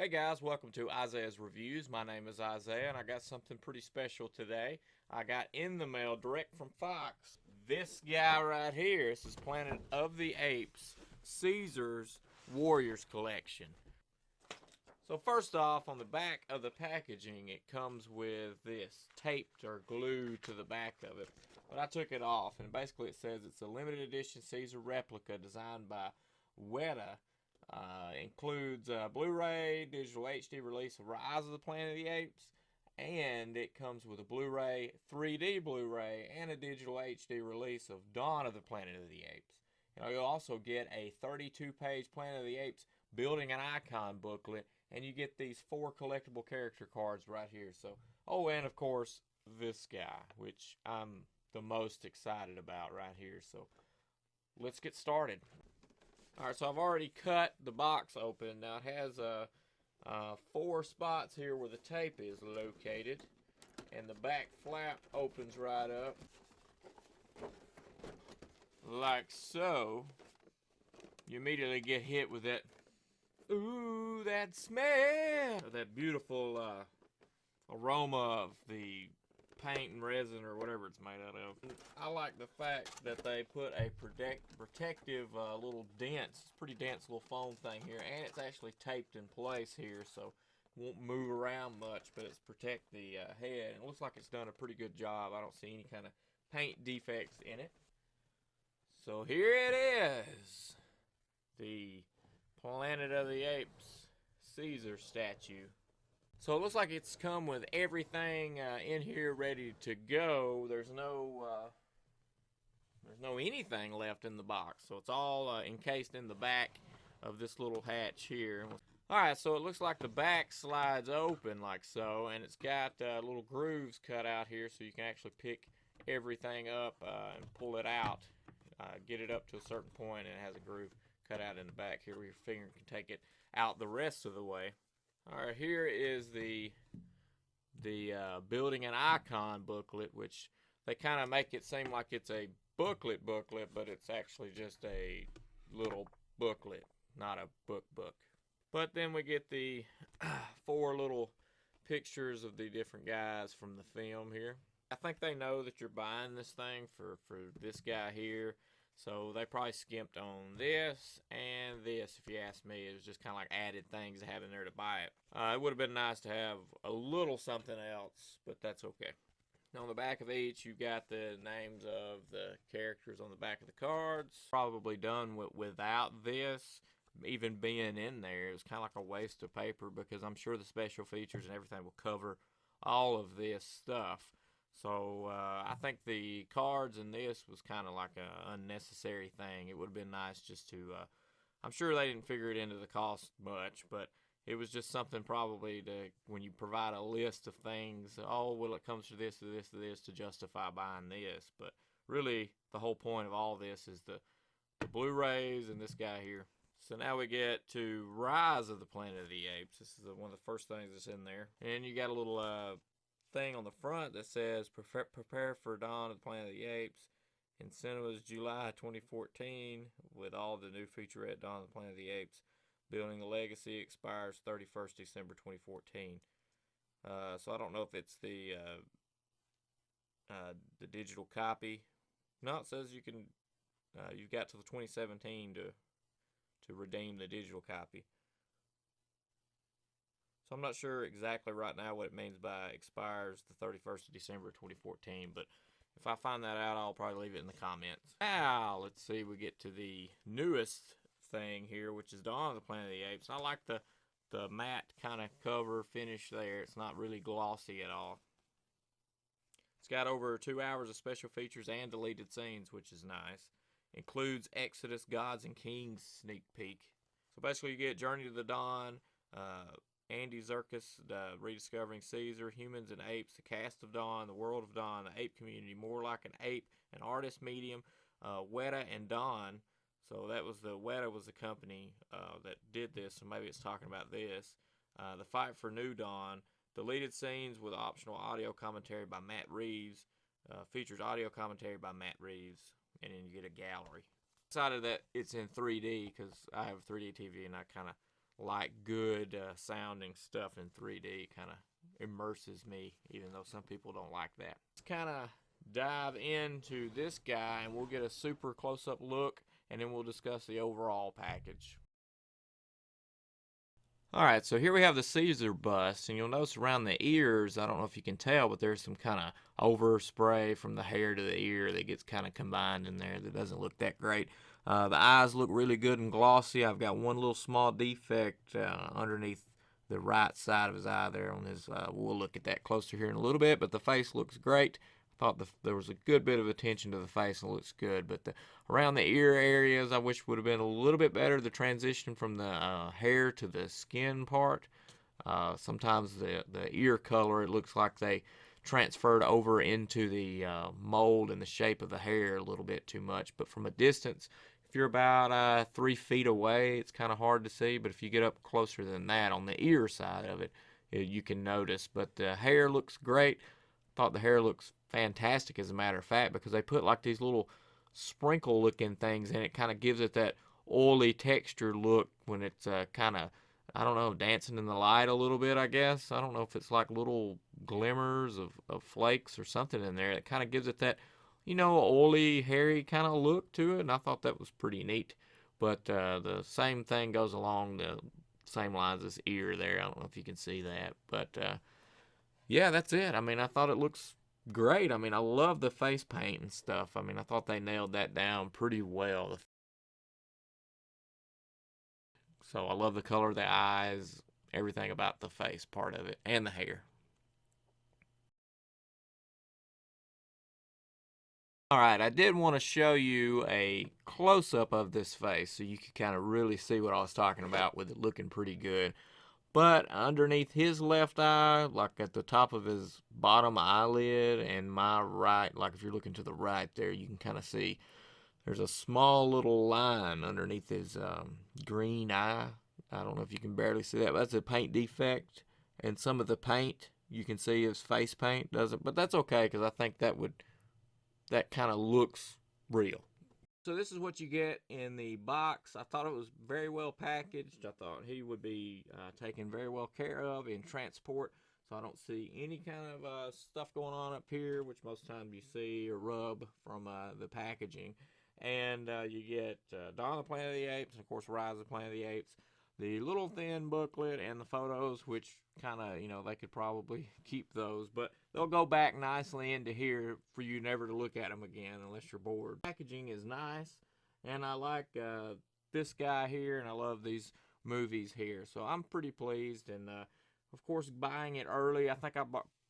Hey guys, welcome to Isaiah's Reviews. My name is Isaiah and I got something pretty special today. I got in the mail direct from Fox. This guy right here, this is Planet of the Apes, Caesar's Warriors Collection. So first off, on the back of the packaging, it comes with this taped or glued to the back of it. But I took it off and basically it says it's a limited edition Caesar replica designed by Weta. Includes Blu-ray, digital HD release of Rise of the Planet of the Apes, and it comes with a Blu-ray, 3D Blu-ray, and a digital HD release of Dawn of the Planet of the Apes. You'll also get a 32-page Planet of the Apes building an icon booklet, and you get these 4 collectible character cards right here. So, oh, and of course, this guy, which I'm the most excited about right here. So, let's get started. Alright, so I've already cut the box open. Now it has 4 spots here where the tape is located. And the back flap opens right up. Like so. You immediately get hit with that, ooh, that smell! That beautiful aroma of the paint and resin or whatever it's made out of. I like the fact that they put a protective little dense, it's pretty dense little foam thing here, and it's actually taped in place here, so it won't move around much, but it's protect the head. And it looks like it's done a pretty good job. I don't see any kind of paint defects in it. So here it is, the Planet of the Apes Caesar statue. So it looks like it's come with everything in here ready to go. There's no anything left in the box. So it's all encased in the back of this little hatch here. Alright, so it looks like the back slides open like so, and it's got little grooves cut out here so you can actually pick everything up and pull it out. Get it up to a certain point, and it has a groove cut out in the back here where your finger can take it out the rest of the way. Alright, here is the building an icon booklet, which they kind of make it seem like it's a booklet, but it's actually just a little booklet, not a book. But then we get the 4 little pictures of the different guys from the film here. I think they know that you're buying this thing for this guy here. So they probably skimped on this and this, if you ask me. It was just kind of like added things to have in there to buy it. It would have been nice to have a little something else, but that's okay. Now on the back of each, you've got the names of the characters on the back of the cards. Probably done without this even being in there. It was kind of like a waste of paper because I'm sure the special features and everything will cover all of this stuff. So I think the cards in this was kind of like an unnecessary thing. It would have been nice just to, I'm sure they didn't figure it into the cost much, but it was just something probably to, when you provide a list of things, oh, well, it comes to this, to this, to this, to justify buying this. But really, the whole point of all this is the Blu-rays and this guy here. So now we get to Rise of the Planet of the Apes. This is one of the first things that's in there. And you got a little thing on the front that says prepare for Dawn of the Planet of the Apes in cinemas July 2014 with all the new featurette Dawn of the Planet of the Apes. Building the Legacy expires 31st December 2014. So I don't know if it's the digital copy. No, it says you can you've got till 2017 to redeem the digital copy. So I'm not sure exactly right now what it means by expires the 31st of December 2014, but if I find that out, I'll probably leave it in the comments. Now, let's see, we get to the newest thing here, which is Dawn of the Planet of the Apes. I like the matte kind of cover finish there. It's not really glossy at all. It's got over 2 hours of special features and deleted scenes, which is nice. Includes Exodus Gods and Kings sneak peek. So basically you get Journey to the Dawn, Andy Serkis, rediscovering Caesar, humans and apes, the cast of Dawn, the world of Dawn, the ape community, more like an ape, an artist medium, Weta and Dawn. So that was Weta was the company that did this, so maybe it's talking about this. The Fight for New Dawn, deleted scenes with optional audio commentary by Matt Reeves, features audio commentary by Matt Reeves, and then you get a gallery. Excited that it's in 3D because I have a 3D TV and I kind of like good sounding stuff in 3D. Kind of immerses me, even though some people don't like that. Let's kind of dive into this guy, and we'll get a super close-up look, and then we'll discuss the overall package. Alright, so here we have the Caesar bust, and you'll notice around the ears, I don't know if you can tell, but there's some kind of overspray from the hair to the ear that gets kind of combined in there that doesn't look that great. The eyes look really good and glossy. I've got one little small defect underneath the right side of his eye there on his, we'll look at that closer here in a little bit, but the face looks great. I thought there was a good bit of attention to the face and it looks good, but around the ear areas I wish would have been a little bit better, the transition from the hair to the skin part. Sometimes the ear color, it looks like they transferred over into the mold and the shape of the hair a little bit too much, but from a distance, if you're about 3 feet away, it's kind of hard to see, but if you get up closer than that on the ear side of it, you can notice. But the hair looks great. Thought the hair looks fantastic, as a matter of fact, because they put like these little sprinkle looking things in it. Kind of gives it that oily texture look when it's kind of, I don't know, dancing in the light a little bit, I guess. I don't know if it's like little glimmers of flakes or something in there. It kind of gives it that, you know, oily, hairy kind of look to it, and I thought that was pretty neat. But the same thing goes along the same lines as ear there. I don't know if you can see that, but yeah, that's it. I mean, I thought it looks great. I mean, I love the face paint and stuff. I mean, I thought they nailed that down pretty well. So I love the color of the eyes, everything about the face part of it, and the hair. Alright, I did want to show you a close-up of this face so you could kind of really see what I was talking about with it looking pretty good. But underneath his left eye, like at the top of his bottom eyelid, and my right, like if you're looking to the right there, you can kind of see there's a small little line underneath his green eye. I don't know if you can barely see that, but that's a paint defect. And some of the paint, you can see his face paint doesn't, but that's okay because I think that kind of looks real. So this is what you get in the box. I thought it was very well packaged. I thought he would be taken very well care of in transport. So I don't see any kind of stuff going on up here, which most times you see or rub from the packaging. And you get Dawn of the Planet of the Apes, and of course Rise of the Planet of the Apes. The little thin booklet and the photos, which kind of, you know, they could probably keep those, but they'll go back nicely into here for you never to look at them again unless you're bored. Packaging is nice, and I like this guy here, and I love these movies here, so I'm pretty pleased. And of course, buying it early, I think I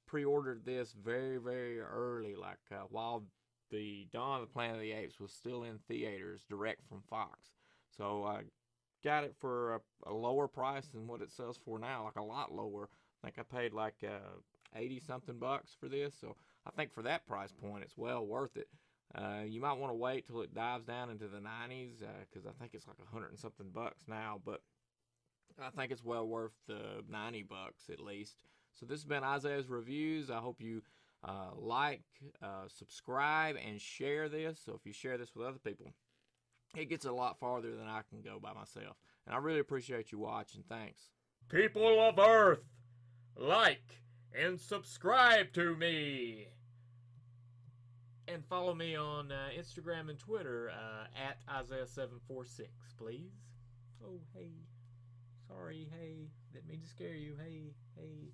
pre-ordered this very, very early, like while the Dawn of the Planet of the Apes was still in theaters, direct from Fox. So I got it for a lower price than what it sells for now, like a lot lower. I think I paid like 80 something bucks for this, so I think for that price point it's well worth it. You might want to wait till it dives down into the 90s because I think it's like 100 and something bucks now, but I think it's well worth the 90 bucks at least. So this has been Isaiah's Reviews. I hope you like, subscribe, and share this. So if you share this with other people, it gets a lot farther than I can go by myself. And I really appreciate you watching. Thanks. People of Earth, like and subscribe to me. And follow me on Instagram and Twitter at Isaiah746, please. Oh, hey. Sorry, hey. Didn't mean to scare you. Hey, hey.